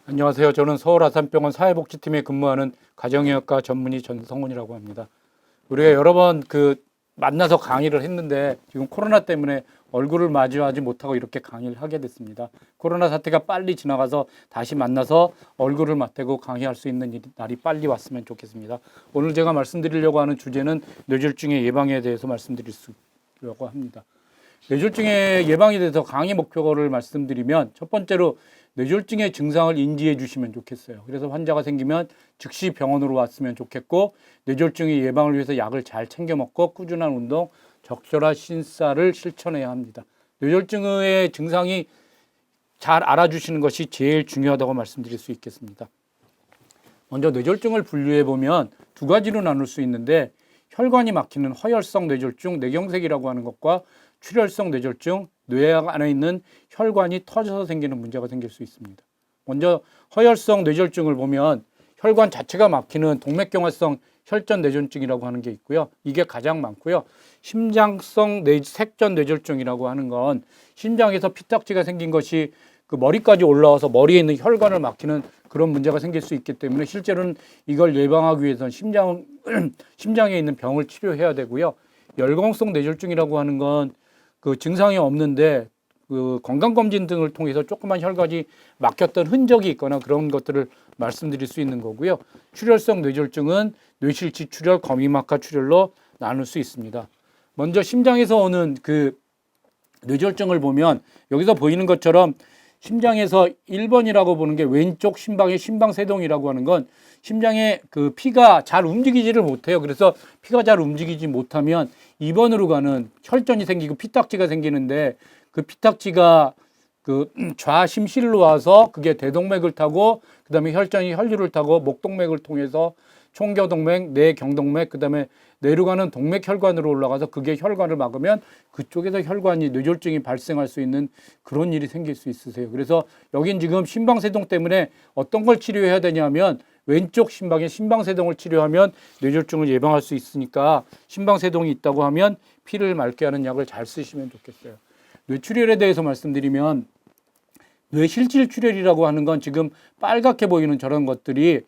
안녕하세요. 저는 서울 아산병원 사회복지팀에 근무하는 가정의학과 전문의 전성훈이라고 합니다. 우리가 여러 번 만나서 강의를 했는데 지금 코로나 때문에 얼굴을 마주하지 못하고 이렇게 강의를 하게 됐습니다. 코로나 사태가 빨리 지나가서 다시 만나서 얼굴을 맞대고 강의할 수 있는 날이 빨리 왔으면 좋겠습니다. 오늘 제가 말씀드리려고 하는 주제는 뇌졸중의 예방에 대해서 말씀드리려고 합니다. 뇌졸중의 예방에 대해서 강의 목표를 말씀드리면 첫 번째로 뇌졸중의 증상을 인지해 주시면 좋겠어요. 그래서 환자가 생기면 즉시 병원으로 왔으면 좋겠고, 뇌졸중의 예방을 위해서 약을 잘 챙겨 먹고 꾸준한 운동, 적절한 신사를 실천해야 합니다. 뇌졸중의 증상이 잘 알아주시는 것이 제일 중요하다고 말씀드릴 수 있겠습니다. 먼저 뇌졸중을 분류해 보면 두 가지로 나눌 수 있는데, 혈관이 막히는 허혈성 뇌졸중, 뇌경색이라고 하는 것과 출혈성 뇌졸중, 뇌 안에 있는 혈관이 터져서 생기는 문제가 생길 수 있습니다. 먼저 허혈성 뇌졸중을 보면 혈관 자체가 막히는 동맥경화성 혈전 뇌졸중이라고 하는 게 있고요. 이게 가장 많고요. 심장성 색전 뇌졸중이라고 하는 건 심장에서 피딱지가 생긴 것이 머리까지 올라와서 머리에 있는 혈관을 막히는 그런 문제가 생길 수 있기 때문에 실제로는 이걸 예방하기 위해서는 심장에 있는 병을 치료해야 되고요. 열광성 뇌졸중이라고 하는 건 증상이 없는데 건강검진 등을 통해서 조그만 혈관이 막혔던 흔적이 있거나 그런 것들을 말씀드릴 수 있는 거고요. 출혈성 뇌졸중은 뇌실치 출혈, 거미막하 출혈로 나눌 수 있습니다. 먼저 심장에서 오는 뇌졸중을 보면 여기서 보이는 것처럼 심장에서 1번이라고 보는 게 왼쪽 심방의 심방세동이라고 하는 건 심장에 피가 잘 움직이지를 못해요. 그래서 피가 잘 움직이지 못하면 2번으로 가는 혈전이 생기고 피딱지가 생기는데 그 피딱지가 좌심실로 와서 그게 대동맥을 타고 그다음에 혈전이 혈류를 타고 목동맥을 통해서 총겨동맥, 내경동맥, 그다음에 내로 가는 동맥혈관으로 올라가서 그게 혈관을 막으면 그쪽에서 뇌졸중이 발생할 수 있는 그런 일이 생길 수 있으세요. 그래서 여긴 지금 심방세동 때문에 어떤 걸 치료해야 되냐면 왼쪽 심방의 심방세동을 치료하면 뇌졸중을 예방할 수 있으니까 심방세동이 있다고 하면 피를 맑게 하는 약을 잘 쓰시면 좋겠어요. 뇌출혈에 대해서 말씀드리면 뇌실질출혈이라고 하는 건 지금 빨갛게 보이는 저런 것들이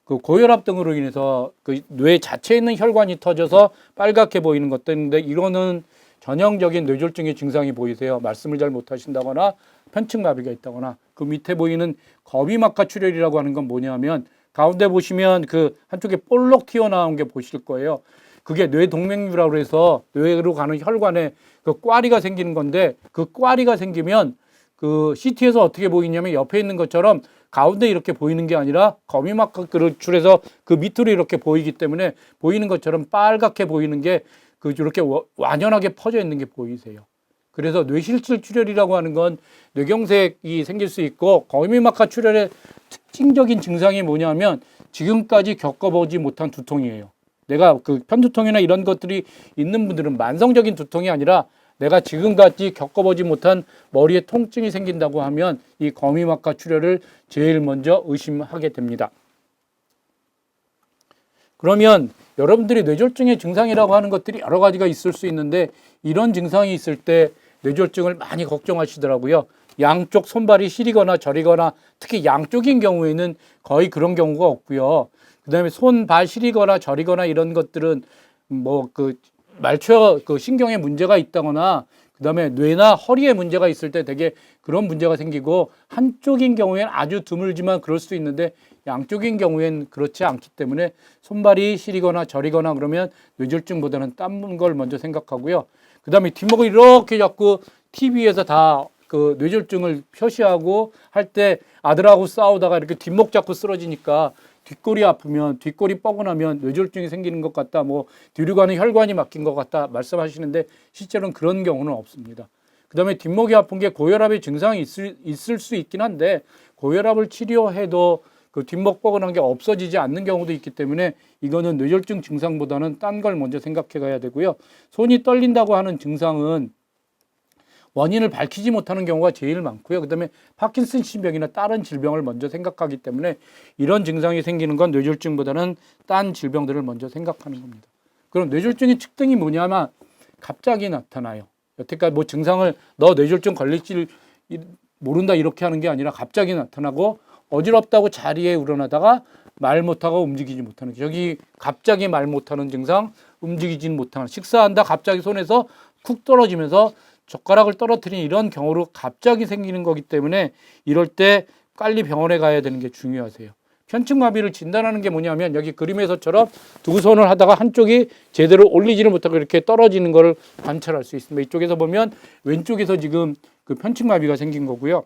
고혈압 등으로 인해서 뇌 자체에 있는 혈관이 터져서 빨갛게 보이는 것들인데 이거는 전형적인 뇌졸중의 증상이 보이세요. 말씀을 잘 못하신다거나 편측마비가 있다거나 그 밑에 보이는 거미막하 출혈이라고 하는 건 뭐냐면 가운데 보시면 한쪽에 볼록 튀어나온 게 보실 거예요. 그게 뇌동맥류라고 해서 뇌로 가는 혈관에 꽈리가 생기는 건데 그 꽈리가 생기면 CT에서 어떻게 보이냐면 옆에 있는 것처럼 가운데 이렇게 보이는 게 아니라 거미막하를 줄여서 그 밑으로 이렇게 보이기 때문에 보이는 것처럼 빨갛게 보이는 게 이렇게 완연하게 퍼져 있는 게 보이세요. 그래서 뇌실질 출혈이라고 하는 건 뇌경색이 생길 수 있고 거미막하 출혈의 특징적인 증상이 뭐냐면 지금까지 겪어보지 못한 두통이에요. 내가 편두통이나 이런 것들이 있는 분들은 만성적인 두통이 아니라 내가 지금까지 겪어보지 못한 머리에 통증이 생긴다고 하면 이 거미막하 출혈을 제일 먼저 의심하게 됩니다. 그러면 여러분들이 뇌졸중의 증상이라고 하는 것들이 여러 가지가 있을 수 있는데 이런 증상이 있을 때 뇌졸중을 많이 걱정하시더라고요. 양쪽 손발이 시리거나 저리거나 특히 양쪽인 경우에는 거의 그런 경우가 없고요. 그 다음에 손발 시리거나 저리거나 이런 것들은 말초 신경에 문제가 있다거나 그다음에 뇌나 허리에 문제가 있을 때 되게 그런 문제가 생기고 한쪽인 경우에는 아주 드물지만 그럴 수 있는데 양쪽인 경우에는 그렇지 않기 때문에 손발이 시리거나 저리거나 그러면 뇌졸중보다는 딴 걸 먼저 생각하고요. 그다음에 뒷목을 이렇게 잡고 TV에서 다 뇌졸중을 표시하고 할 때 아들하고 싸우다가 이렇게 뒷목 잡고 쓰러지니까 뒷골이 아프면 뒷골이 뻐근하면 뇌졸중이 생기는 것 같다. 뒤로 가는 혈관이 막힌 것 같다 말씀하시는데 실제로는 그런 경우는 없습니다. 그다음에 뒷목이 아픈 게 고혈압의 증상이 있을 수 있긴 한데 고혈압을 치료해도 뒷목 뻐근한 게 없어지지 않는 경우도 있기 때문에 이거는 뇌졸중 증상보다는 딴 걸 먼저 생각해 가야 되고요. 손이 떨린다고 하는 증상은 원인을 밝히지 못하는 경우가 제일 많고요. 그다음에 파킨슨병이나 다른 질병을 먼저 생각하기 때문에 이런 증상이 생기는 건 뇌졸중보다는 딴 질병들을 먼저 생각하는 겁니다. 그럼 뇌졸중의 특징이 뭐냐면 갑자기 나타나요. 여태까지 증상을 너 뇌졸중 걸릴지 모른다 이렇게 하는 게 아니라 갑자기 나타나고 어지럽다고 자리에 우러나다가 말 못하고 움직이지 못하는, 여기 갑자기 말 못하는 증상, 움직이지 못하는, 식사한다 갑자기 손에서 쿡 떨어지면서 젓가락을 떨어뜨린 이런 경우로 갑자기 생기는 거기 때문에 이럴 때 빨리 병원에 가야 되는 게 중요하세요. 편측마비를 진단하는 게 뭐냐면 여기 그림에서처럼 두 손을 하다가 한쪽이 제대로 올리지를 못하고 이렇게 떨어지는 거를 관찰할 수 있습니다. 이쪽에서 보면 왼쪽에서 지금 그 편측마비가 생긴 거고요.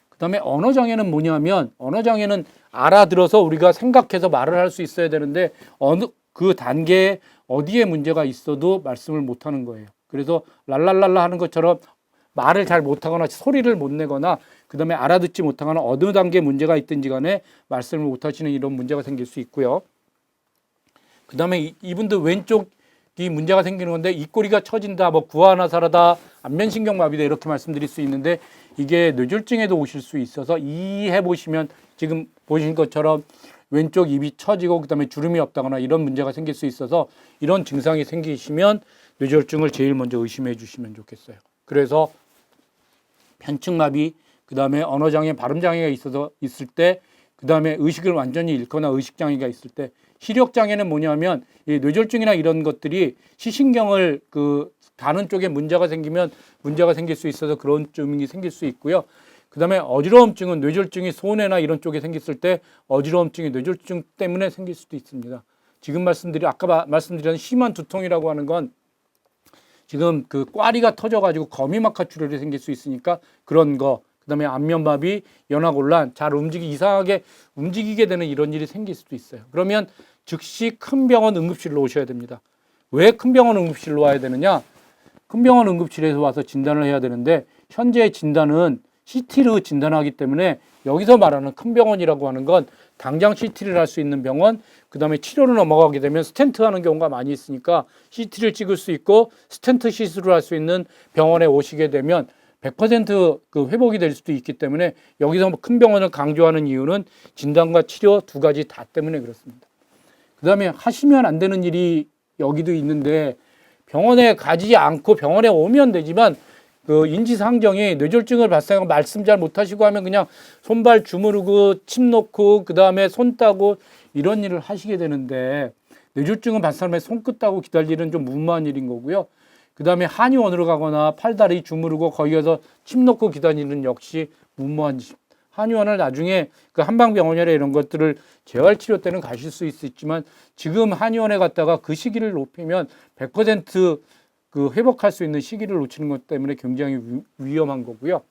그 다음에 언어장애는 뭐냐면, 언어장애는 알아들어서 우리가 생각해서 말을 할 수 있어야 되는데 어느 그 단계에 어디에 문제가 있어도 말씀을 못하는 거예요. 그래서 랄랄랄라 하는 것처럼 말을 잘 못하거나 소리를 못 내거나 그 다음에 알아듣지 못하거나 어느 단계에 문제가 있든지 간에 말씀을 못하시는 이런 문제가 생길 수 있고요. 그 다음에 이분들 왼쪽이 문제가 생기는 건데 입꼬리가 처진다, 뭐 구안화사라다, 안면신경마비다 이렇게 말씀드릴 수 있는데 이게 뇌졸중에도 오실 수 있어서 이해해 보시면 지금 보신 것처럼 왼쪽 입이 처지고 그 다음에 주름이 없다거나 이런 문제가 생길 수 있어서 이런 증상이 생기시면 뇌졸중을 제일 먼저 의심해 주시면 좋겠어요. 그래서 편측마비, 그 다음에 언어장애, 발음장애가 있을 때, 그 다음에 의식을 완전히 잃거나 의식장애가 있을 때, 시력장애는 뭐냐면 이 뇌졸중이나 이런 것들이 시신경을 다른 쪽에 문제가 생기면 문제가 생길 수 있어서 그런 증이 생길 수 있고요. 그 다음에 어지러움증은 뇌졸중이 손해나 이런 쪽에 생겼을 때 어지러움증이 뇌졸중 때문에 생길 수도 있습니다. 지금 아까 말씀드린 심한 두통이라고 하는 건 지금 그 꽈리가 터져가지고 거미막하 출혈이 생길 수 있으니까 그런 거, 그 다음에 안면마비, 연화곤란, 이상하게 움직이게 되는 이런 일이 생길 수도 있어요. 그러면 즉시 큰 병원 응급실로 오셔야 됩니다. 왜 큰 병원 응급실로 와야 되느냐? 큰 병원 응급실에서 와서 진단을 해야 되는데 현재 진단은 CT로 진단하기 때문에 여기서 말하는 큰 병원이라고 하는 건 당장 CT를 할 수 있는 병원, 그 다음에 치료로 넘어가게 되면 스텐트 하는 경우가 많이 있으니까 CT를 찍을 수 있고 스텐트 시술을 할 수 있는 병원에 오시게 되면 100% 그 회복이 될 수도 있기 때문에 여기서 큰 병원을 강조하는 이유는 진단과 치료 두 가지 다 때문에 그렇습니다. 그 다음에 하시면 안 되는 일이 여기도 있는데 병원에 가지 않고 병원에 오면 되지만 그 인지상정이 뇌졸중을 발생하고 말씀 잘 못하시고 하면 그냥 손발 주무르고 침 놓고 그 다음에 손 따고 이런 일을 하시게 되는데 뇌졸중은 발생하면 손끝 따고 기다릴 일은 좀 무모한 일인 거고요. 그 다음에 한의원으로 가거나 팔다리 주무르고 거기 가서 침 놓고 기다리는 역시 무모한 짓. 한의원을 나중에 그 한방병원이나 이런 것들을 재활치료 때는 가실 수 있지만 지금 한의원에 갔다가 그 시기를 높이면 100% 그 회복할 수 있는 시기를 놓치는 것 때문에 굉장히 위험한 거고요.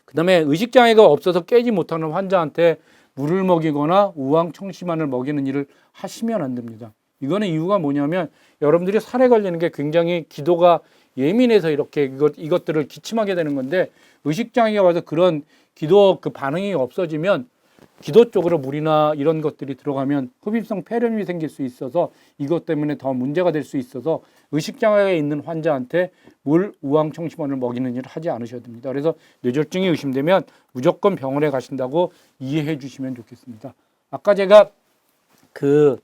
그 다음에 의식장애가 없어서 깨지 못하는 환자한테 물을 먹이거나 우황청심환을 먹이는 일을 하시면 안 됩니다. 이거는 이유가 뭐냐면 여러분들이 살에 걸리는 게 굉장히 기도가 예민해서 이렇게 이것들을 기침하게 되는 건데 의식장애가 와서 그런 기도 그 반응이 없어지면 기도 쪽으로 물이나 이런 것들이 들어가면 흡입성 폐렴이 생길 수 있어서 이것 때문에 더 문제가 될 수 있어서 의식장애가 있는 환자한테 물, 우황청심환을 먹이는 일을 하지 않으셔야 됩니다. 그래서 뇌졸중이 의심되면 무조건 병원에 가신다고 이해해 주시면 좋겠습니다. 아까 제가 그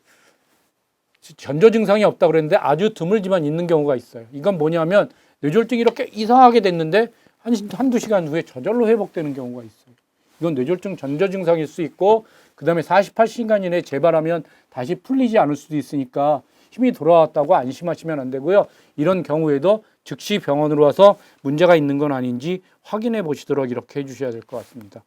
전조 증상이 없다고 그랬는데 아주 드물지만 있는 경우가 있어요. 이건 뭐냐면 뇌졸중이 이렇게 이상하게 됐는데 한두 시간 후에 저절로 회복되는 경우가 있어요. 이건 뇌졸중 전조 증상일 수 있고 그 다음에 48시간 이내에 재발하면 다시 풀리지 않을 수도 있으니까 힘이 돌아왔다고 안심하시면 안 되고요. 이런 경우에도 즉시 병원으로 와서 문제가 있는 건 아닌지 확인해 보시도록 이렇게 해주셔야 될 것 같습니다.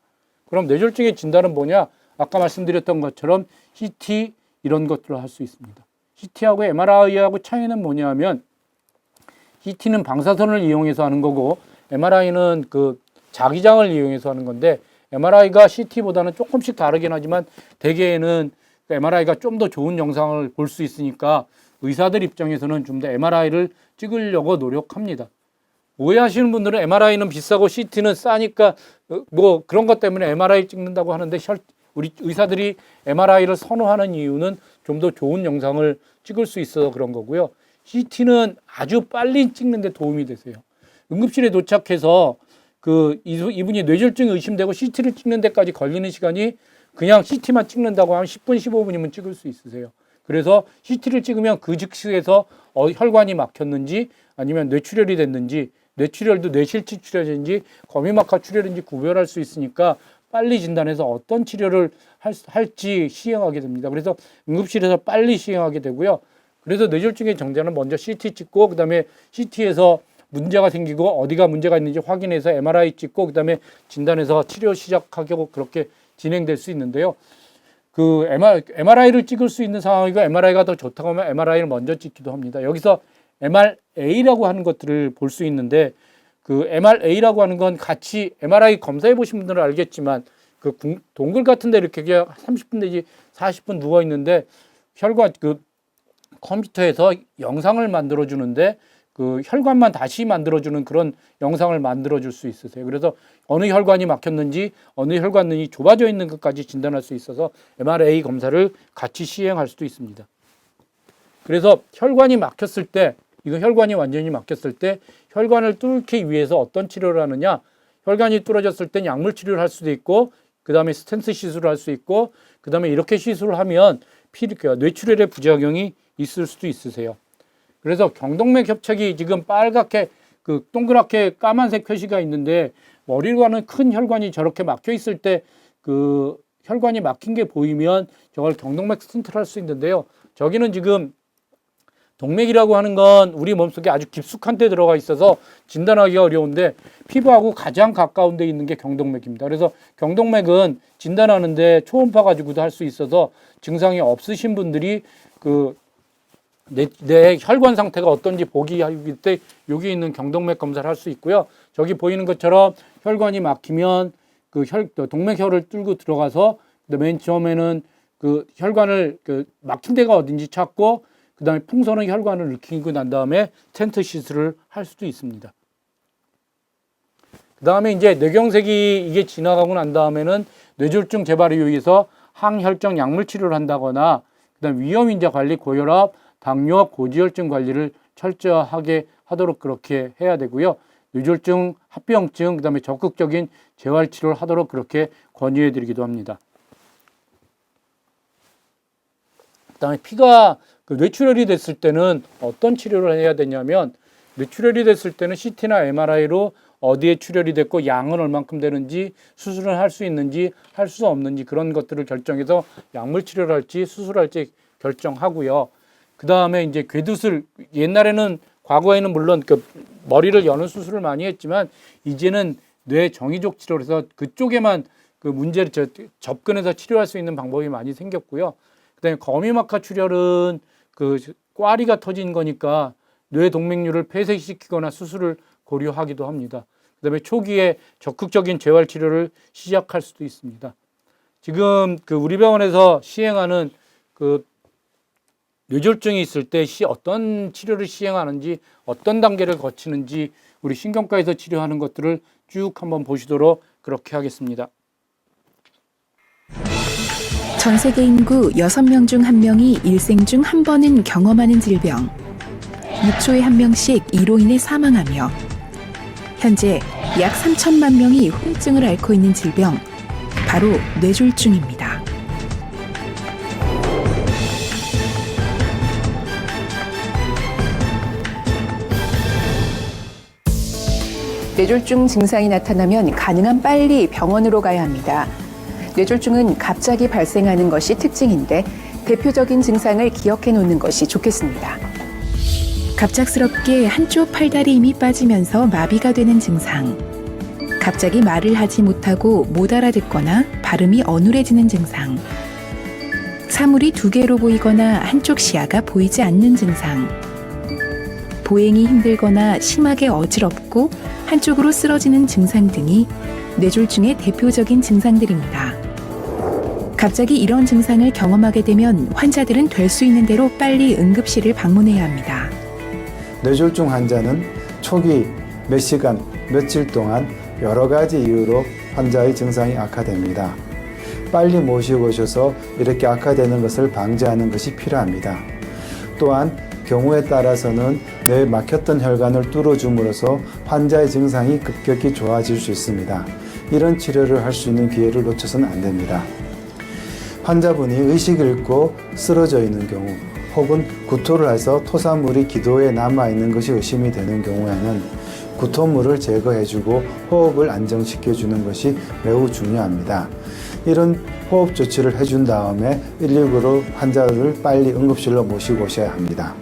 그럼 뇌졸중의 진단은 뭐냐? 아까 말씀드렸던 것처럼 CT 이런 것들을 할 수 있습니다. CT하고 MRI하고 차이는 뭐냐면 CT는 방사선을 이용해서 하는 거고 MRI는 그 자기장을 이용해서 하는 건데 MRI가 CT보다는 조금씩 다르긴 하지만 대개는 MRI가 좀 더 좋은 영상을 볼 수 있으니까 의사들 입장에서는 좀 더 MRI를 찍으려고 노력합니다. 오해하시는 분들은 MRI는 비싸고 CT는 싸니까 뭐 그런 것 때문에 MRI 찍는다고 하는데 우리 의사들이 MRI를 선호하는 이유는 좀 더 좋은 영상을 찍을 수 있어서 그런 거고요. CT는 아주 빨리 찍는 데 도움이 되세요. 응급실에 도착해서 이분이 뇌졸중이 의심되고 CT를 찍는 데까지 걸리는 시간이 그냥 CT만 찍는다고 하면 10분, 15분이면 찍을 수 있으세요. 그래서 CT를 찍으면 그 즉시에서 혈관이 막혔는지 아니면 뇌출혈이 됐는지 뇌출혈도 뇌실치 출혈인지 거미막하 출혈인지 구별할 수 있으니까 빨리 진단해서 어떤 치료를 할지 시행하게 됩니다. 그래서 응급실에서 빨리 시행하게 되고요. 그래서 뇌졸중의 정자는 먼저 CT 찍고 그다음에 CT에서 문제가 생기고 어디가 문제가 있는지 확인해서 MRI 찍고 그다음에 진단해서 치료 시작하고 그렇게 진행될 수 있는데요. 그 MRI를 찍을 수 있는 상황이고 MRI가 더 좋다고 하면 MRI를 먼저 찍기도 합니다. 여기서 MRA라고 하는 것들을 볼 수 있는데 그 MRA라고 하는 건 같이 MRI 검사해 보신 분들은 알겠지만 그 동굴 같은 데 이렇게 30분 내지 40분 누워 있는데 혈관 그 컴퓨터에서 영상을 만들어 주는데 그 혈관만 다시 만들어 주는 그런 영상을 만들어 줄 수 있으세요. 그래서 어느 혈관이 막혔는지 어느 혈관이 좁아져 있는 것까지 진단할 수 있어서 MRA 검사를 같이 시행할 수도 있습니다. 그래서 혈관이 막혔을 때 이거 혈관이 완전히 막혔을 때 혈관을 뚫기 위해서 어떤 치료를 하느냐, 혈관이 뚫어졌을 땐 약물 치료를 할 수도 있고 그 다음에 스텐트 시술을 할 수 있고 그 다음에 이렇게 시술을 하면 뇌출혈의 부작용이 있을 수도 있으세요. 그래서 경동맥 협착이 지금 빨갛게 그 동그랗게 까만색 표시가 있는데 머리로 가는 큰 혈관이 저렇게 막혀 있을 때 그 혈관이 막힌 게 보이면 저걸 경동맥 스턴트를 할 수 있는데요. 저기는 지금 동맥이라고 하는 건 우리 몸속에 아주 깊숙한 데 들어가 있어서 진단하기가 어려운데 피부하고 가장 가까운 데 있는 게 경동맥입니다. 그래서 경동맥은 진단하는데 초음파 가지고도 할 수 있어서 증상이 없으신 분들이 그 내 혈관 상태가 어떤지 보기 하기 때 여기 있는 경동맥 검사를 할 수 있고요. 저기 보이는 것처럼 혈관이 막히면 그 동맥혈을 뚫고 들어가서 맨 처음에는 그 혈관을 그 막힌 데가 어딘지 찾고 그 다음에 풍선의 혈관을 느끼고 난 다음에 텐트 시술을 할 수도 있습니다. 그 다음에 이제 뇌경색이 이게 지나가고 난 다음에는 뇌졸중 재발을 위해서 항혈증 약물 치료를 한다거나 그 다음 위험인자 관리, 고혈압, 당뇨, 고지혈증 관리를 철저하게 하도록 그렇게 해야 되고요. 뇌졸중, 합병증, 그 다음에 적극적인 재활 치료를 하도록 그렇게 권유해 드리기도 합니다. 그 다음에 피가 뇌출혈이 됐을 때는 어떤 치료를 해야 되냐면 뇌출혈이 됐을 때는 CT나 MRI로 어디에 출혈이 됐고 양은 얼만큼 되는지 수술을 할 수 있는지 할 수 없는지 그런 것들을 결정해서 약물 치료를 할지 수술할지 결정하고요. 그 다음에 이제 궤두술, 옛날에는 과거에는 물론 그 머리를 여는 수술을 많이 했지만 이제는 뇌 정의적 치료를 해서 그쪽에만 그 문제를 접근해서 치료할 수 있는 방법이 많이 생겼고요. 그 다음에 거미막하 출혈은 그 꽈리가 터진 거니까 뇌 동맥류를 폐쇄시키거나 수술을 고려하기도 합니다. 그 다음에 초기에 적극적인 재활 치료를 시작할 수도 있습니다. 지금 그 우리 병원에서 시행하는 그 뇌졸중이 있을 때 어떤 치료를 시행하는지 어떤 단계를 거치는지 우리 신경과에서 치료하는 것들을 쭉 한번 보시도록 그렇게 하겠습니다. 전 세계 인구 6명 중 1명이 일생 중 한 번은 경험하는 질병. 6초에 1명씩 이로 인해 사망하며 현재 약 3천만 명이 후유증을 앓고 있는 질병, 바로 뇌졸중입니다. 뇌졸중 증상이 나타나면 가능한 빨리 병원으로 가야 합니다. 뇌졸중은 갑자기 발생하는 것이 특징인데 대표적인 증상을 기억해 놓는 것이 좋겠습니다. 갑작스럽게 한쪽 팔다리 힘이 빠지면서 마비가 되는 증상. 갑자기 말을 하지 못하고 못 알아듣거나 발음이 어눌해지는 증상. 사물이 두 개로 보이거나 한쪽 시야가 보이지 않는 증상. 보행이 힘들거나 심하게 어지럽고 한쪽으로 쓰러지는 증상 등이 뇌졸중의 대표적인 증상들입니다. 갑자기 이런 증상을 경험하게 되면 환자들은 될 수 있는 대로 빨리 응급실을 방문해야 합니다. 뇌졸중 환자는 초기 몇 시간, 며칠 동안 여러 가지 이유로 환자의 증상이 악화됩니다. 빨리 모시고 오셔서 이렇게 악화되는 것을 방지하는 것이 필요합니다. 또한 경우에 따라서는 뇌에 막혔던 혈관을 뚫어줌으로써 환자의 증상이 급격히 좋아질 수 있습니다. 이런 치료를 할 수 있는 기회를 놓쳐서는 안 됩니다. 환자분이 의식을 잃고 쓰러져 있는 경우 혹은 구토를 해서 토사물이 기도에 남아있는 것이 의심이 되는 경우에는 구토물을 제거해주고 호흡을 안정시켜주는 것이 매우 중요합니다. 이런 호흡 조치를 해준 다음에 119로 환자를 빨리 응급실로 모시고 오셔야 합니다.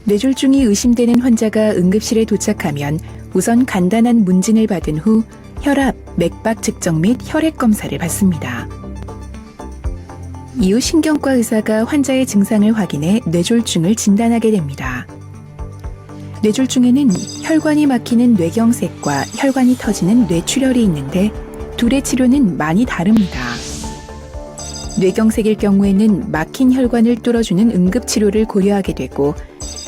뇌졸중이 의심되는 환자가 응급실에 도착하면 우선 간단한 문진을 받은 후 혈압, 맥박 측정 및 혈액 검사를 받습니다. 이후 신경과 의사가 환자의 증상을 확인해 뇌졸중을 진단하게 됩니다. 뇌졸중에는 혈관이 막히는 뇌경색과 혈관이 터지는 뇌출혈이 있는데 둘의 치료는 많이 다릅니다. 뇌경색일 경우에는 막힌 혈관을 뚫어주는 응급치료를 고려하게 되고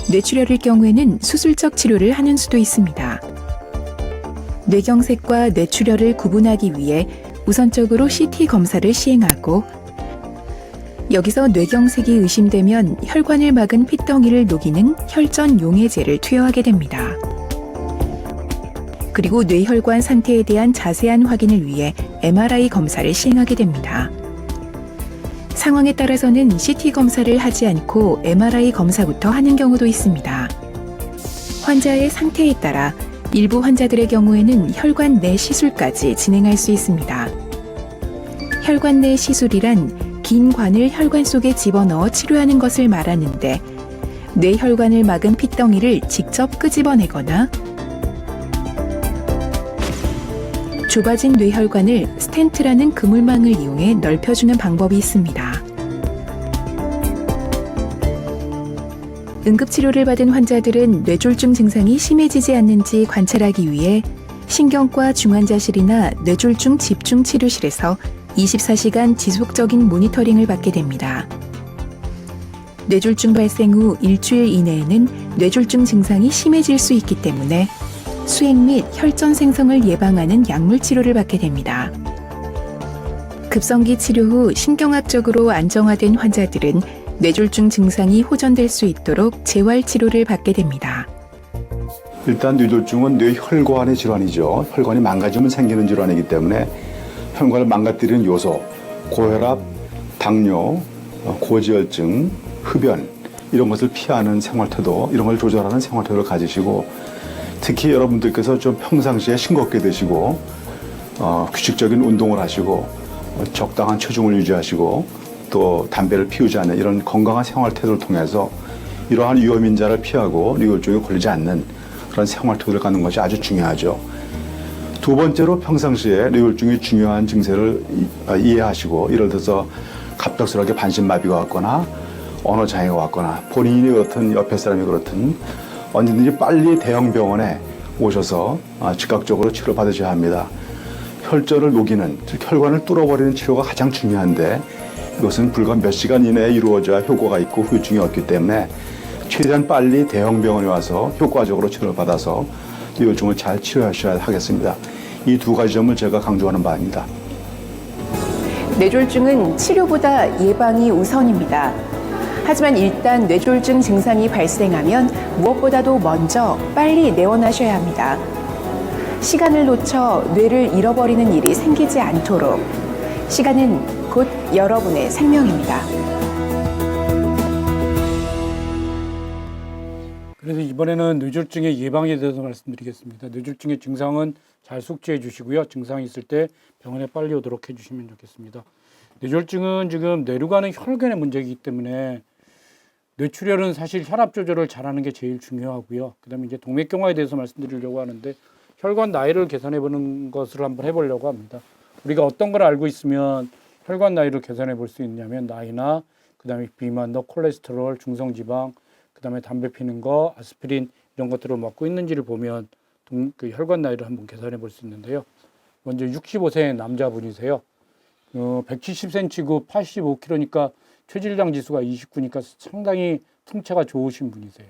뇌출혈일 경우에는 수술적 치료를 하는 수도 있습니다. 뇌경색과 뇌출혈을 구분하기 위해 우선적으로 CT 검사를 시행하고 여기서 뇌경색이 의심되면 혈관을 막은 핏덩이를 녹이는 혈전 용해제를 투여하게 됩니다. 그리고 뇌혈관 상태에 대한 자세한 확인을 위해 MRI 검사를 시행하게 됩니다. 상황에 따라서는 CT 검사를 하지 않고 MRI 검사부터 하는 경우도 있습니다. 환자의 상태에 따라 일부 환자들의 경우에는 혈관 내 시술까지 진행할 수 있습니다. 혈관 내 시술이란 긴 관을 혈관 속에 집어넣어 치료하는 것을 말하는데 뇌혈관을 막은 핏덩이를 직접 끄집어내거나 좁아진 뇌혈관을 스텐트라는 그물망을 이용해 넓혀주는 방법이 있습니다. 응급치료를 받은 환자들은 뇌졸중 증상이 심해지지 않는지 관찰하기 위해 신경과 중환자실이나 뇌졸중 집중치료실에서 24시간 지속적인 모니터링을 받게 됩니다. 뇌졸중 발생 후 일주일 이내에는 뇌졸중 증상이 심해질 수 있기 때문에 수액 및 혈전 생성을 예방하는 약물 치료를 받게 됩니다. 급성기 치료 후 신경학적으로 안정화된 환자들은 뇌졸중 증상이 호전될 수 있도록 재활 치료를 받게 됩니다. 일단 뇌졸중은 뇌혈관의 질환이죠. 혈관이 망가지면 생기는 질환이기 때문에 혈관을 망가뜨리는 요소, 고혈압, 당뇨, 고지혈증, 흡연 이런 것을 피하는 생활태도, 이런 걸 조절하는 생활태도를 가지시고 특히 여러분들께서 좀 평상시에 싱겁게 드시고 규칙적인 운동을 하시고 적당한 체중을 유지하시고 또 담배를 피우지 않는 이런 건강한 생활태도를 통해서 이러한 위험인자를 피하고 뇌졸중에 걸리지 않는 그런 생활태도를 갖는 것이 아주 중요하죠. 두 번째로 평상시에 뇌졸중의 중요한 증세를 이해하시고 예를 들어서 갑작스럽게 반신마비가 왔거나 언어장애가 왔거나 본인이 그렇든 옆에 사람이 그렇든 언제든지 빨리 대형 병원에 오셔서 즉각적으로 치료받으셔야 합니다. 혈전을 녹이는, 즉 혈관을 뚫어버리는 치료가 가장 중요한데 이것은 불과 몇 시간 이내에 이루어져야 효과가 있고 후유증이 없기 때문에 최대한 빨리 대형 병원에 와서 효과적으로 치료를 받아서 뇌졸중을 잘 치료하셔야 하겠습니다. 이 두 가지 점을 제가 강조하는 바입니다. 뇌졸중은 치료보다 예방이 우선입니다. 하지만 일단 뇌졸중 증상이 발생하면 무엇보다도 먼저 빨리 내원하셔야 합니다. 시간을 놓쳐 뇌를 잃어버리는 일이 생기지 않도록 시간은 곧 여러분의 생명입니다. 그래서 이번에는 뇌졸중의 예방에 대해서 말씀드리겠습니다. 뇌졸중의 증상은 잘 숙지해 주시고요. 증상이 있을 때 병원에 빨리 오도록 해주시면 좋겠습니다. 뇌졸중은 지금 뇌로 가는 혈관의 문제이기 때문에 뇌출혈은 사실 혈압 조절을 잘하는 게 제일 중요하고요. 그다음에 이제 동맥경화에 대해서 말씀드리려고 하는데 혈관 나이를 계산해 보는 것을 한번 해보려고 합니다. 우리가 어떤 걸 알고 있으면 혈관 나이를 계산해 볼 수 있냐면 나이나 그다음에 비만도, 콜레스테롤, 중성지방, 그다음에 담배 피는 거, 아스피린 이런 것들을 먹고 있는지를 보면 그 혈관 나이를 한번 계산해 볼 수 있는데요. 먼저 65세 남자분이세요. 170cm고 85kg니까 체질량 지수가 29니까 상당히 풍채가 좋으신 분이세요.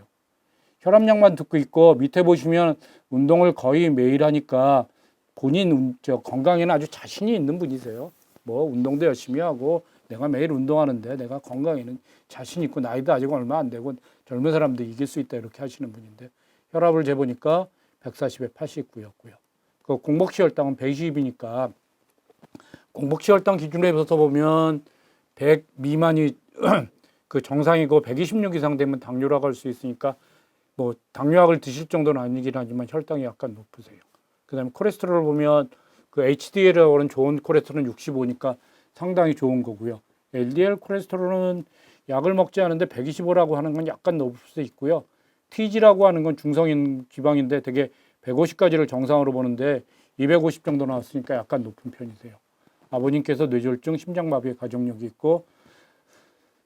혈압약만 듣고 있고 밑에 보시면 운동을 거의 매일 하니까 본인 건강에는 아주 자신이 있는 분이세요. 뭐 운동도 열심히 하고 내가 매일 운동하는데 내가 건강에는 자신 있고 나이도 아직 얼마 안 되고 젊은 사람도 이길 수 있다 이렇게 하시는 분인데 혈압을 재보니까 140에 89였고요. 그 공복시 혈당은 120이니까 공복시 혈당 기준으로 해서 보면 100 미만이 그 정상이고 126 이상 되면 당뇨라고 할 수 있으니까 뭐 당뇨약을 드실 정도는 아니긴 하지만 혈당이 약간 높으세요. 그다음에 콜레스테롤을 보면 그 HDL이라고 하는 좋은 콜레스테롤은 65니까 상당히 좋은 거고요. LDL 콜레스테롤은 약을 먹지 않은데 125라고 하는 건 약간 높을 수 있고요. TG라고 하는 건 중성인 지방인데 되게 150까지를 정상으로 보는데 250 정도 나왔으니까 약간 높은 편이세요. 아버님께서 뇌졸중, 심장마비의 가족력이 있고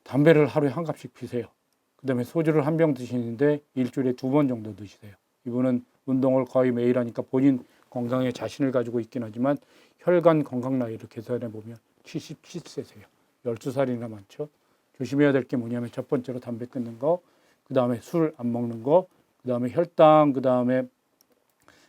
담배를 하루에 한 갑씩 피세요. 그다음에 소주를 한 병 드시는데 일주일에 2번 정도 드시세요. 이분은 운동을 거의 매일 하니까 본인 건강에 자신을 가지고 있긴 하지만 혈관 건강 나이를 계산해 보면 77세세요. 12살이나 많죠. 조심해야 될 게 뭐냐면 첫 번째로 담배 끊는 거, 그 다음에 술 안 먹는 거, 그 다음에 혈당, 그 다음에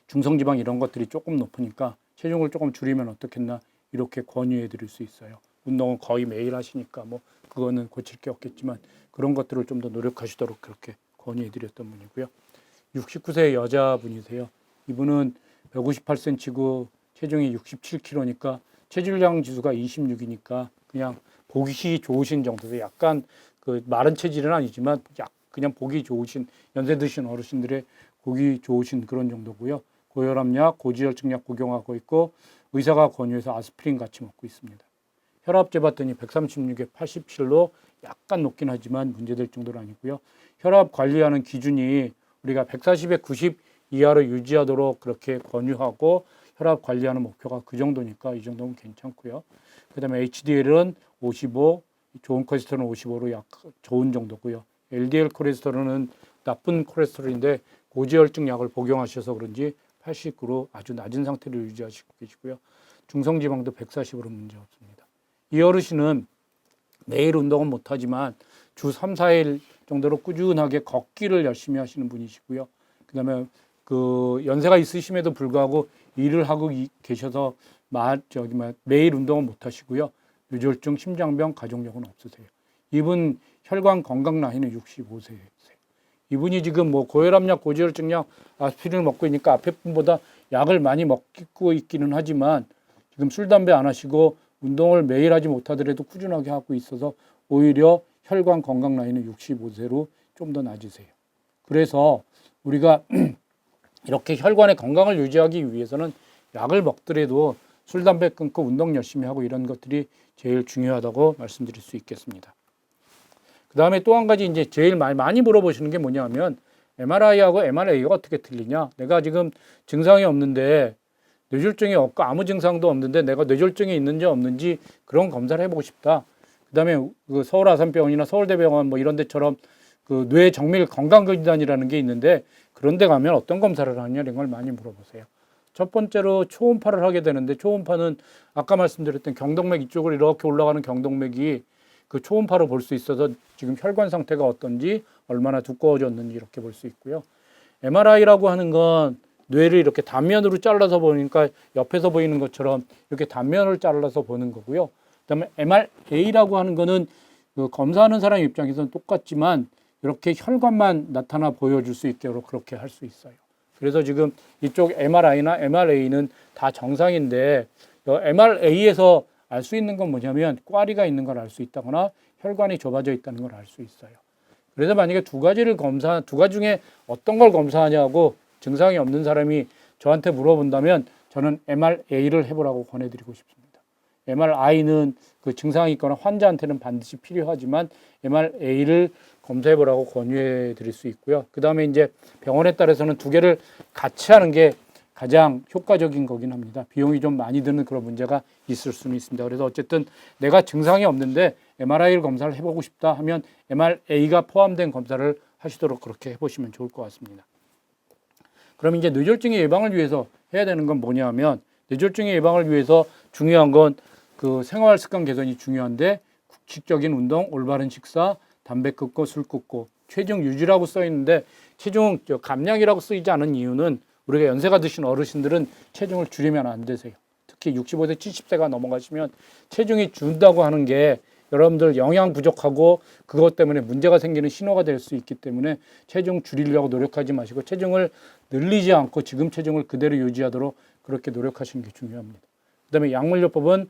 중성지방 이런 것들이 조금 높으니까 체중을 조금 줄이면 어떻겠나 이렇게 권유해 드릴 수 있어요. 운동은 거의 매일 하시니까 뭐 그거는 고칠 게 없겠지만 그런 것들을 좀 더 노력하시도록 그렇게 권유해 드렸던 분이고요. 69세 여자분이세요. 이분은 158cm고 체중이 67kg니까 체질량 지수가 26이니까 그냥 보기 좋으신 정도로 약간 그 마른 체질은 아니지만 그냥 보기 좋으신 연세 드신 어르신들의 보기 좋으신 그런 정도고요. 고혈압약, 고지혈증약 복용하고 있고 의사가 권유해서 아스피린 같이 먹고 있습니다. 혈압 재봤더니 136에 87로 약간 높긴 하지만 문제될 정도는 아니고요. 혈압 관리하는 기준이 우리가 140에 90 이하로 유지하도록 그렇게 권유하고 혈압 관리하는 목표가 그 정도니까 이 정도면 괜찮고요. 그 다음에 HDL은 55, 좋은 콜레스테롤은 55로 약 좋은 정도고요. LDL 콜레스테롤은 나쁜 콜레스테롤인데 고지혈증 약을 복용하셔서 그런지 89로 아주 낮은 상태를 유지하시고 계시고요. 중성지방도 140으로 문제 없습니다. 이 어르신은 매일 운동은 못하지만 주 3, 4일 정도로 꾸준하게 걷기를 열심히 하시는 분이시고요. 그 다음에 그 연세가 있으심에도 불구하고 일을 하고 계셔서 매일 운동은 못하시고요. 뇌졸중, 심장병, 가족력은 없으세요. 이분 혈관 건강 나이는 65세세요. 이분이 지금 뭐 고혈압약, 고지혈증약, 아스피린을 먹고 있으니까 앞에 분보다 약을 많이 먹고 있기는 하지만 지금 술, 담배 안 하시고 운동을 매일 하지 못하더라도 꾸준하게 하고 있어서 오히려 혈관 건강 라인은 65세로 좀 더 낮으세요. 그래서 우리가 이렇게 혈관의 건강을 유지하기 위해서는 약을 먹더라도 술, 담배 끊고 운동 열심히 하고 이런 것들이 제일 중요하다고 말씀드릴 수 있겠습니다. 그 다음에 또 한 가지 이제 제일 많이 물어보시는 게 뭐냐면 MRI하고 MRA가 어떻게 틀리냐. 내가 지금 증상이 없는데 뇌졸중이 없고 아무 증상도 없는데 내가 뇌졸중이 있는지 없는지 그런 검사를 해보고 싶다. 그 다음에 그 서울 아산병원이나 서울대병원 뭐 이런 데처럼 그 뇌 정밀 건강진단이라는 게 있는데 그런 데 가면 어떤 검사를 하느냐 이런 걸 많이 물어보세요. 첫 번째로 초음파를 하게 되는데 초음파는 아까 말씀드렸던 경동맥 이쪽으로 이렇게 올라가는 경동맥이 그 초음파로 볼 수 있어서 지금 혈관 상태가 어떤지 얼마나 두꺼워졌는지 이렇게 볼 수 있고요. MRI라고 하는 건 뇌를 이렇게 단면으로 잘라서 보니까 옆에서 보이는 것처럼 이렇게 단면을 잘라서 보는 거고요. 그다음에 MRA라고 하는 거는 그 검사하는 사람 입장에서는 똑같지만 이렇게 혈관만 나타나 보여줄 수 있도록 그렇게 할 수 있어요. 그래서 지금 이쪽 MRI나 MRA는 다 정상인데 MRA에서 알 수 있는 건 뭐냐면 꽈리가 있는 걸 알 수 있다거나 혈관이 좁아져 있다는 걸 알 수 있어요. 그래서 만약에 두 가지 중에 어떤 걸 검사하냐고 증상이 없는 사람이 저한테 물어본다면 저는 MRA를 해보라고 권해드리고 싶습니다. MRI는 그 증상이 있거나 환자한테는 반드시 필요하지만 MRA를 검사해보라고 권유해 드릴 수 있고요. 그 다음에 이제 병원에 따라서는 두 개를 같이 하는 게 가장 효과적인 거긴 합니다. 비용이 좀 많이 드는 그런 문제가 있을 수는 있습니다. 그래서 어쨌든 내가 증상이 없는데 MRI를 검사를 해보고 싶다 하면 MRA가 포함된 검사를 하시도록 그렇게 해보시면 좋을 것 같습니다. 그럼 이제 뇌졸중의 예방을 위해서 해야 되는 건 뭐냐면 뇌졸중의 예방을 위해서 중요한 건 그 생활 습관 개선이 중요한데 규칙적인 운동, 올바른 식사, 담배 끊고 술 끊고 체중 유지라고 써 있는데 체중 감량이라고 쓰이지 않은 이유는 우리가 연세가 드신 어르신들은 체중을 줄이면 안 되세요. 특히 65세, 70세가 넘어가시면 체중이 준다고 하는 게 여러분들 영양 부족하고 그것 때문에 문제가 생기는 신호가 될 수 있기 때문에 체중 줄이려고 노력하지 마시고 체중을 늘리지 않고 지금 체중을 그대로 유지하도록 그렇게 노력하시는 게 중요합니다. 그다음에 약물요법은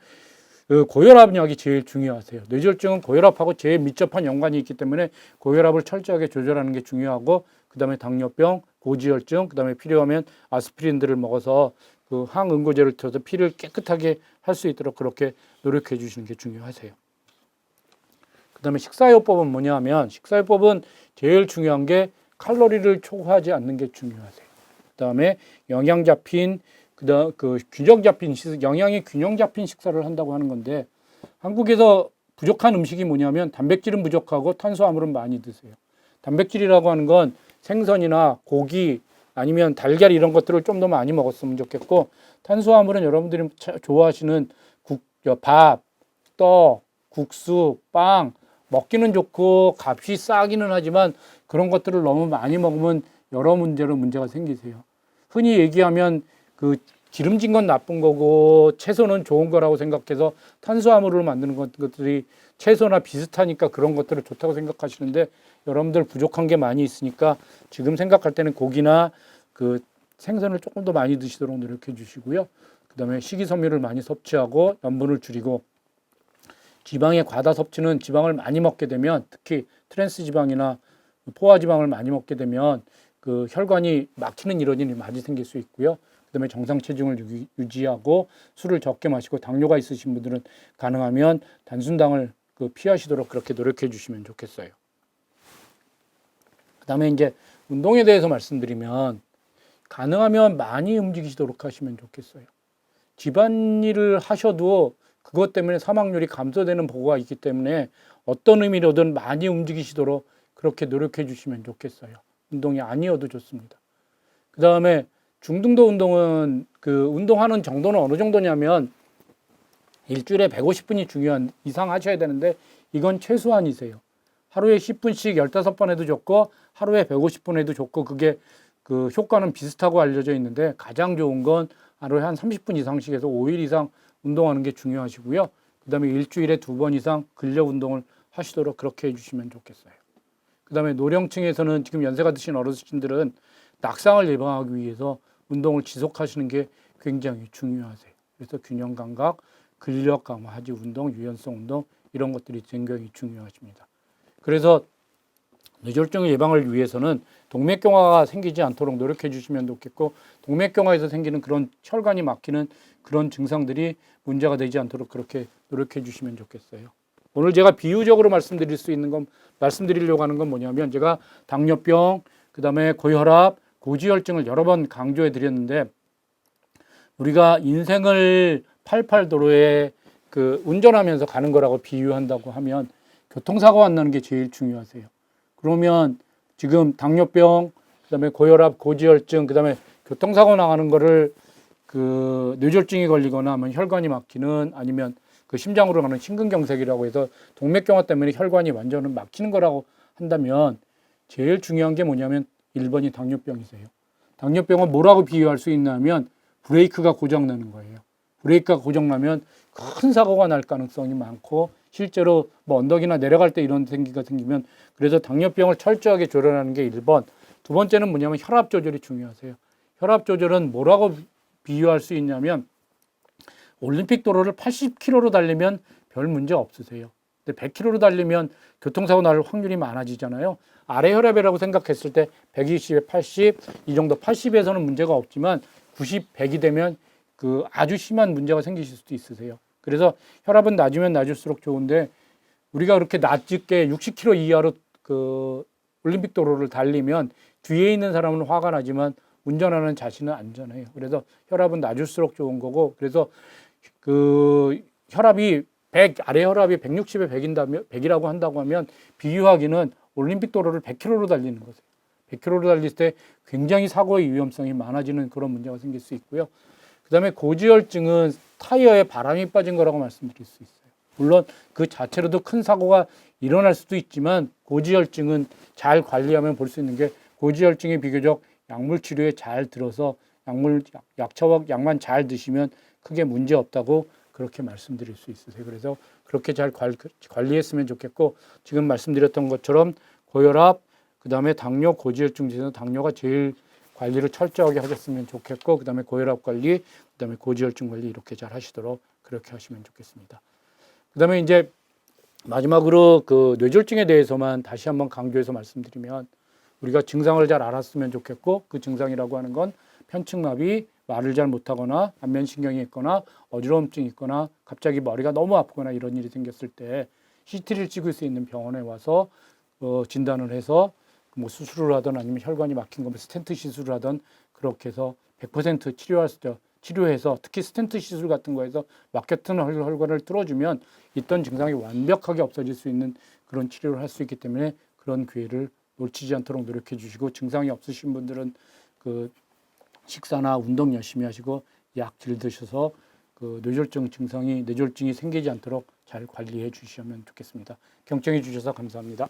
고혈압약이 제일 중요하세요. 뇌졸중은 고혈압하고 제일 밀접한 연관이 있기 때문에 고혈압을 철저하게 조절하는 게 중요하고 그다음에 당뇨병, 고지혈증, 그다음에 필요하면 아스피린들을 먹어서 그 항응고제를 쳐서 피를 깨끗하게 할 수 있도록 그렇게 노력해 주시는 게 중요하세요. 그다음에 식사요법은 뭐냐 하면 식사요법은 제일 중요한 게 칼로리를 초과하지 않는 게 중요하세요. 그다음에 영양 잡힌 그 균형 잡힌 영양이 균형 잡힌 식사를 한다고 하는 건데 한국에서 부족한 음식이 뭐냐면 단백질은 부족하고 탄수화물은 많이 드세요. 단백질이라고 하는 건 생선이나 고기 아니면 달걀 이런 것들을 좀 더 많이 먹었으면 좋겠고 탄수화물은 여러분들이 좋아하시는 밥, 떡, 국수, 빵 먹기는 좋고 값이 싸기는 하지만 그런 것들을 너무 많이 먹으면 여러 문제가 생기세요. 흔히 얘기하면 그 기름진 건 나쁜 거고 채소는 좋은 거라고 생각해서 탄수화물을 만드는 것들이 채소나 비슷하니까 그런 것들을 좋다고 생각하시는데 여러분들 부족한 게 많이 있으니까 지금 생각할 때는 고기나 그 생선을 조금 더 많이 드시도록 노력해 주시고요. 그다음에 식이섬유를 많이 섭취하고 염분을 줄이고 지방의 과다 섭취는 지방을 많이 먹게 되면 특히 트랜스 지방이나 포화 지방을 많이 먹게 되면 그 혈관이 막히는 이런 일이 많이 생길 수 있고요. 그다음에 정상 체중을 유지하고 술을 적게 마시고 당뇨가 있으신 분들은 가능하면 단순당을 피하시도록 그렇게 노력해 주시면 좋겠어요. 그다음에 이제 운동에 대해서 말씀드리면 가능하면 많이 움직이시도록 하시면 좋겠어요. 집안일을 하셔도 그것 때문에 사망률이 감소되는 보고가 있기 때문에 어떤 의미로든 많이 움직이시도록 그렇게 노력해 주시면 좋겠어요. 운동이 아니어도 좋습니다. 그 다음에 중등도 운동은 그 운동하는 정도는 어느 정도냐면 일주일에 150분이 중요한 이상 하셔야 되는데 이건 최소한이세요. 하루에 10분씩 15번 해도 좋고 하루에 150분 해도 좋고 그게 그 효과는 비슷하고 알려져 있는데 가장 좋은 건 하루에 한 30분 이상씩 해서 5일 이상 운동하는 게 중요하시고요. 그 다음에 일주일에 2번 이상 근력 운동을 하시도록 그렇게 해주시면 좋겠어요. 그 다음에 노령층에서는 지금 연세가 드신 어르신들은 낙상을 예방하기 위해서 운동을 지속하시는 게 굉장히 중요하세요. 그래서 균형 감각, 근력 강화, 하지 운동, 유연성 운동 이런 것들이 굉장히 중요하십니다. 그래서 뇌졸중 예방을 위해서는 동맥경화가 생기지 않도록 노력해 주시면 좋겠고 동맥경화에서 생기는 그런 혈관이 막히는 그런 증상들이 문제가 되지 않도록 그렇게 노력해 주시면 좋겠어요. 오늘 제가 비유적으로 말씀드리려고 하는 건 뭐냐면 제가 당뇨병, 그다음에 고혈압, 고지혈증을 여러 번 강조해 드렸는데 우리가 인생을 88도로에 그 운전하면서 가는 거라고 비유한다고 하면 교통사고가 안 나는 게 제일 중요하세요. 그러면 지금 당뇨병, 그다음에 고혈압, 고지혈증, 그다음에 교통사고 나가는 거를 그 뇌졸중이 걸리거나 하면 혈관이 막히는 아니면 그 심장으로 가는 심근경색이라고 해서 동맥경화 때문에 혈관이 완전히 막히는 거라고 한다면 제일 중요한 게 뭐냐면 1번이 당뇨병이세요. 당뇨병은 뭐라고 비유할 수 있냐면 브레이크가 고장나는 거예요. 브레이크가 고장나면 큰 사고가 날 가능성이 많고 실제로 뭐 언덕이나 내려갈 때 이런 생기가 생기면 그래서 당뇨병을 철저하게 조절하는 게 1번. 두 번째는 뭐냐면 혈압 조절이 중요하세요. 혈압 조절은 뭐라고 비유할 수 있냐면 올림픽 도로를 80km로 달리면 별 문제 없으세요. 근데 100km로 달리면 교통사고 날 확률이 많아지잖아요. 아래 혈압이라고 생각했을 때 120에 80, 이 정도 80에서는 문제가 없지만 90, 100이 되면 그 아주 심한 문제가 생기실 수도 있으세요. 그래서 혈압은 낮으면 낮을수록 좋은데 우리가 그렇게 낮게 60km 이하로 그 올림픽 도로를 달리면 뒤에 있는 사람은 화가 나지만 운전하는 자신은 안전해요. 그래서 혈압은 낮을수록 좋은 거고 그래서 그 혈압이 100, 아래 혈압이 160에 100이라고 한다고 하면 비유하기는 올림픽 도로를 100km로 달리는 거예요. 100km로 달릴 때 굉장히 사고의 위험성이 많아지는 그런 문제가 생길 수 있고요. 그 다음에 고지혈증은 타이어에 바람이 빠진 거라고 말씀드릴 수 있어요. 물론 그 자체로도 큰 사고가 일어날 수도 있지만 고지혈증은 잘 관리하면 볼 수 있는 게 고지혈증이 비교적 약물 치료에 잘 들어서 약만 잘 드시면 크게 문제 없다고 그렇게 말씀드릴 수 있으세요. 그래서 그렇게 잘 관리했으면 좋겠고 지금 말씀드렸던 것처럼 고혈압, 그 다음에 당뇨, 고지혈증 중에서 당뇨가 제일 관리를 철저하게 하셨으면 좋겠고 그 다음에 고혈압 관리, 그 다음에 고지혈증 관리 이렇게 잘 하시도록 그렇게 하시면 좋겠습니다. 그 다음에 이제 마지막으로 그 뇌졸중에 대해서만 다시 한번 강조해서 말씀드리면 우리가 증상을 잘 알았으면 좋겠고 그 증상이라고 하는 건 편측마비, 말을 잘 못하거나 안면신경이 있거나 어지러움증이 있거나 갑자기 머리가 너무 아프거나 이런 일이 생겼을 때 CT를 찍을 수 있는 병원에 와서 진단을 해서 뭐 수술을 하든 아니면 혈관이 막힌 거면 스텐트 시술을 하든 그렇게 해서 100% 치료해서 특히 스텐트 시술 같은 거에서 막혔던 혈관을 뚫어주면 있던 증상이 완벽하게 없어질 수 있는 그런 치료를 할 수 있기 때문에 그런 기회를 놓치지 않도록 노력해 주시고 증상이 없으신 분들은 그 식사나 운동 열심히 하시고 약 잘 드셔서 그 뇌졸중이 생기지 않도록 잘 관리해 주시면 좋겠습니다. 경청해 주셔서 감사합니다.